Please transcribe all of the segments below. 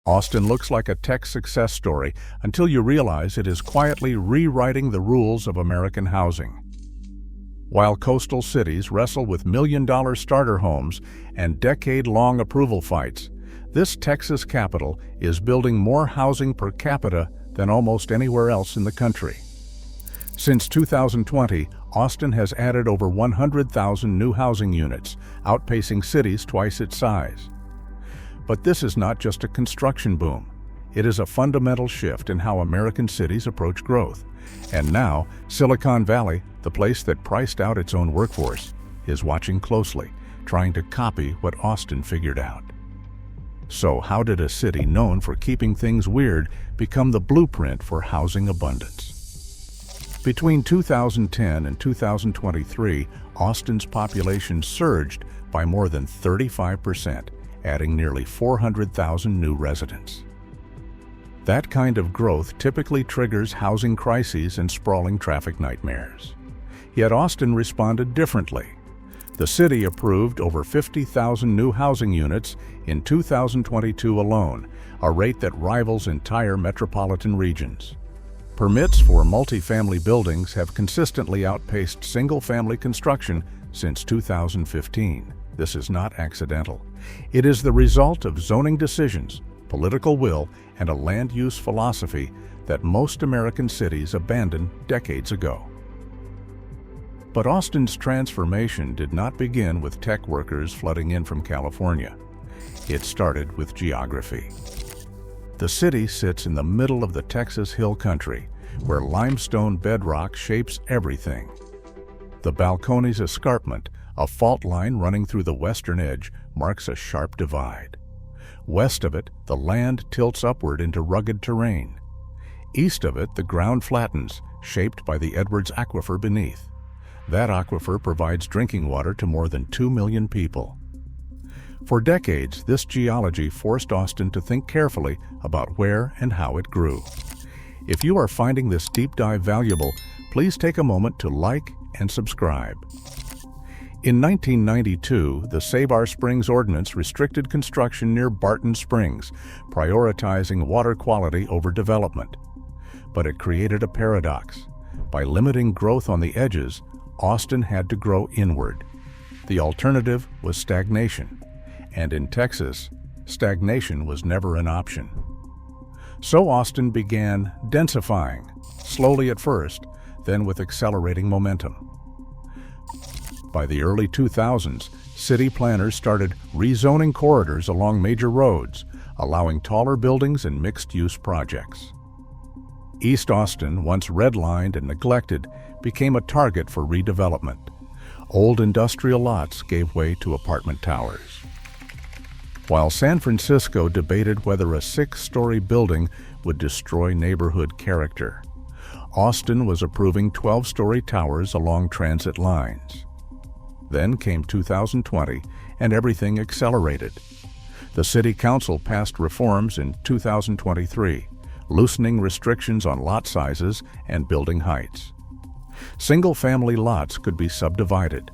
Austin looks like a tech success story until you realize it is quietly rewriting the rules of American housing. While coastal cities wrestle with million-dollar starter homes and decade-long approval fights, this Texas capital is building more housing per capita than almost anywhere else in the country. Since 2020, Austin has added over 100,000 new housing units, outpacing cities twice its size. But this is not just a construction boom. It is a fundamental shift in how American cities approach growth. And now, Silicon Valley, the place that priced out its own workforce, is watching closely, trying to copy what Austin figured out. So how did a city known for keeping things weird become the blueprint for housing abundance? Between 2010 and 2023, Austin's population surged by more than 35%, adding nearly 400,000 new residents. That kind of growth typically triggers housing crises and sprawling traffic nightmares. Yet Austin responded differently. The city approved over 50,000 new housing units in 2022 alone, a rate that rivals entire metropolitan regions. Permits for multifamily buildings have consistently outpaced single-family construction since 2015. This is not accidental. It is the result of zoning decisions, political will, and a land use philosophy that most American cities abandoned decades ago. But Austin's transformation did not begin with tech workers flooding in from California. It started with geography. The city sits in the middle of the Texas Hill Country, where limestone bedrock shapes everything. The Balcones Escarpment, a fault line running through the western edge, marks a sharp divide. West of it, the land tilts upward into rugged terrain. East of it, the ground flattens, shaped by the Edwards Aquifer beneath. That aquifer provides drinking water to more than 2 million people. For decades, this geology forced Austin to think carefully about where and how it grew. If you are finding this deep dive valuable, please take a moment to like and subscribe. In 1992, the Save Our Springs Ordinance restricted construction near Barton Springs, prioritizing water quality over development. But it created a paradox. By limiting growth on the edges, Austin had to grow inward. The alternative was stagnation. And in Texas, stagnation was never an option. So Austin began densifying, slowly at first, then with accelerating momentum. By the early 2000s, city planners started rezoning corridors along major roads, allowing taller buildings and mixed-use projects. East Austin, once redlined and neglected, became a target for redevelopment. Old industrial lots gave way to apartment towers. While San Francisco debated whether a 6-story building would destroy neighborhood character, Austin was approving 12-story towers along transit lines. Then came 2020, and everything accelerated. The City Council passed reforms in 2023, loosening restrictions on lot sizes and building heights. Single-family lots could be subdivided.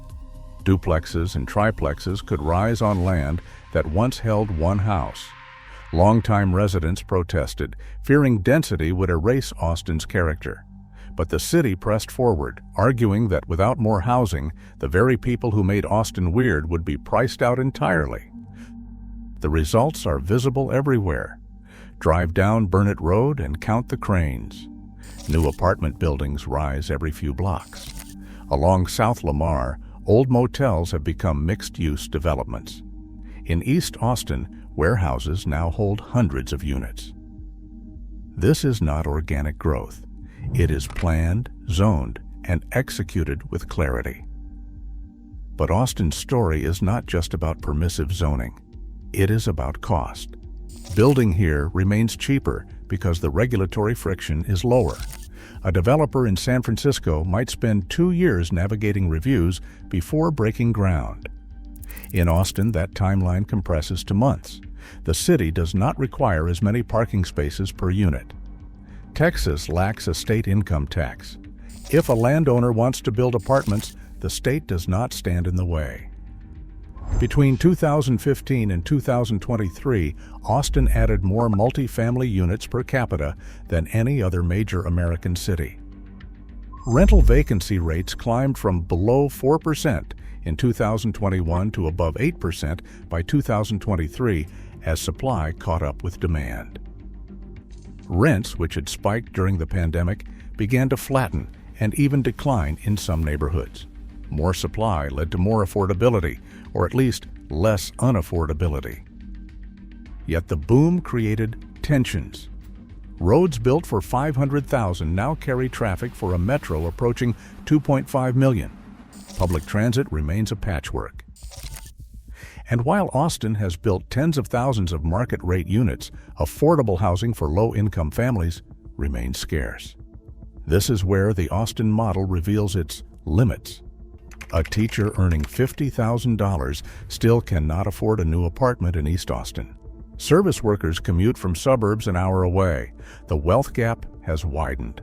Duplexes and triplexes could rise on land that once held one house. Longtime residents protested, fearing density would erase Austin's character. But the city pressed forward, arguing that without more housing, the very people who made Austin weird would be priced out entirely. The results are visible everywhere. Drive down Burnett Road and count the cranes. New apartment buildings rise every few blocks. Along South Lamar, old motels have become mixed-use developments. In East Austin, warehouses now hold hundreds of units. This is not organic growth. It is planned, zoned, and executed with clarity. But Austin's story is not just about permissive zoning. It is about cost. Building here remains cheaper because the regulatory friction is lower. A developer in San Francisco might spend 2 years navigating reviews before breaking ground. In Austin, that timeline compresses to months. The city does not require as many parking spaces per unit. Texas lacks a state income tax. If a landowner wants to build apartments, the state does not stand in the way. Between 2015 and 2023, Austin added more multifamily units per capita than any other major American city. Rental vacancy rates climbed from below 4% in 2021 to above 8% by 2023 as supply caught up with demand. Rents, which had spiked during the pandemic, began to flatten and even decline in some neighborhoods. More supply led to more affordability, or at least less unaffordability. Yet the boom created tensions. Roads built for 500,000 now carry traffic for a metro approaching 2.5 million. Public transit remains a patchwork. And while Austin has built tens of thousands of market-rate units, affordable housing for low-income families remains scarce. This is where the Austin model reveals its limits. A teacher earning $50,000 still cannot afford a new apartment in East Austin. Service workers commute from suburbs an hour away. The wealth gap has widened.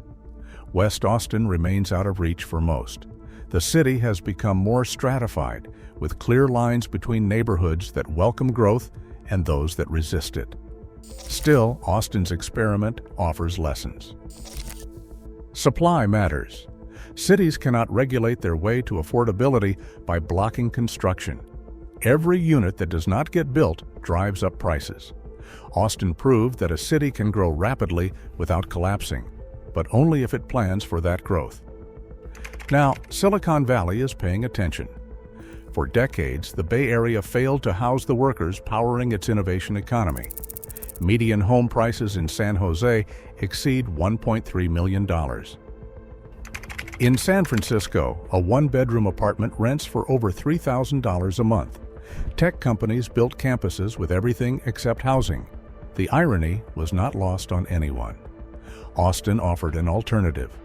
West Austin remains out of reach for most. The city has become more stratified, with clear lines between neighborhoods that welcome growth and those that resist it. Still, Austin's experiment offers lessons. Supply matters. Cities cannot regulate their way to affordability by blocking construction. Every unit that does not get built drives up prices. Austin proved that a city can grow rapidly without collapsing, but only if it plans for that growth. Now, Silicon Valley is paying attention. For decades, the Bay Area failed to house the workers powering its innovation economy. Median home prices in San Jose exceed $1.3 million. In San Francisco, a one-bedroom apartment rents for over $3,000 a month. Tech companies built campuses with everything except housing. The irony was not lost on anyone. Austin offered an alternative.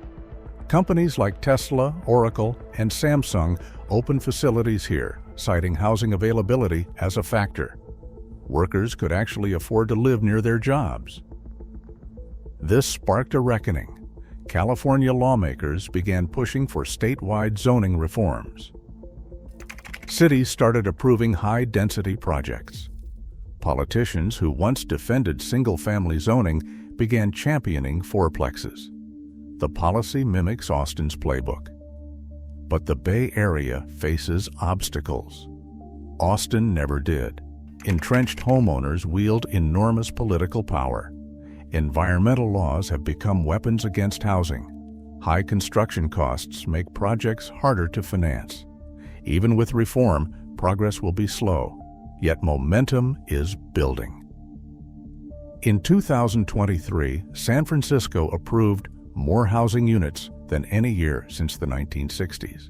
Companies like Tesla, Oracle, and Samsung opened facilities here, citing housing availability as a factor. Workers could actually afford to live near their jobs. This sparked a reckoning. California lawmakers began pushing for statewide zoning reforms. Cities started approving high-density projects. Politicians who once defended single-family zoning began championing fourplexes. The policy mimics Austin's playbook. But the Bay Area faces obstacles. Austin never did. Entrenched homeowners wield enormous political power. Environmental laws have become weapons against housing. High construction costs make projects harder to finance. Even with reform, progress will be slow, yet momentum is building. In 2023, San Francisco approved more housing units than any year since the 1960s.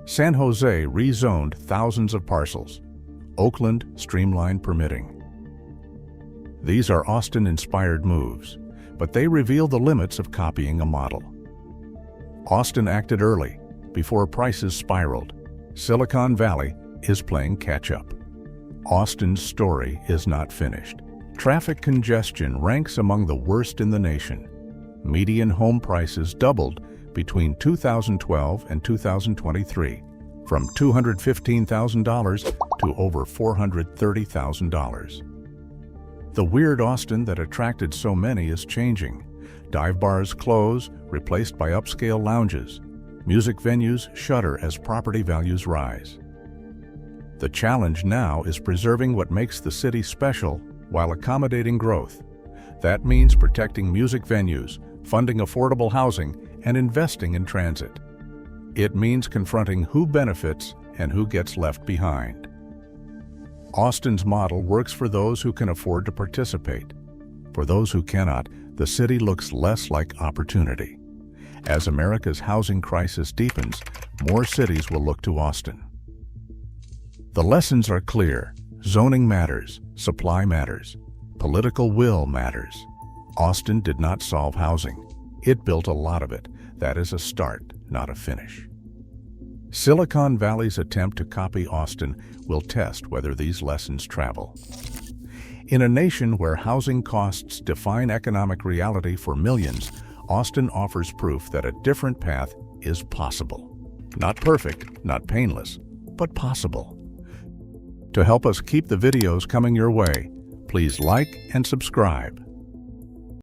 San Jose rezoned thousands of parcels. Oakland streamlined permitting. These are Austin-inspired moves, but they reveal the limits of copying a model. Austin acted early, before prices spiraled. Silicon Valley is playing catch-up. Austin's story is not finished. Traffic congestion ranks among the worst in the nation. Median home prices doubled between 2012 and 2023, from $215,000 to over $430,000. The weird Austin that attracted so many is changing. Dive bars close, replaced by upscale lounges. Music venues shutter as property values rise. The challenge now is preserving what makes the city special while accommodating growth. That means protecting music venues, funding affordable housing, and investing in transit. It means confronting who benefits and who gets left behind. Austin's model works for those who can afford to participate. For those who cannot, the city looks less like opportunity. As America's housing crisis deepens, more cities will look to Austin. The lessons are clear. Zoning matters, supply matters, political will matters. Austin did not solve housing. It built a lot of it. That is a start, not a finish. Silicon Valley's attempt to copy Austin will test whether these lessons travel. In a nation where housing costs define economic reality for millions, Austin offers proof that a different path is possible. Not perfect, not painless, but possible. To help us keep the videos coming your way, please like and subscribe.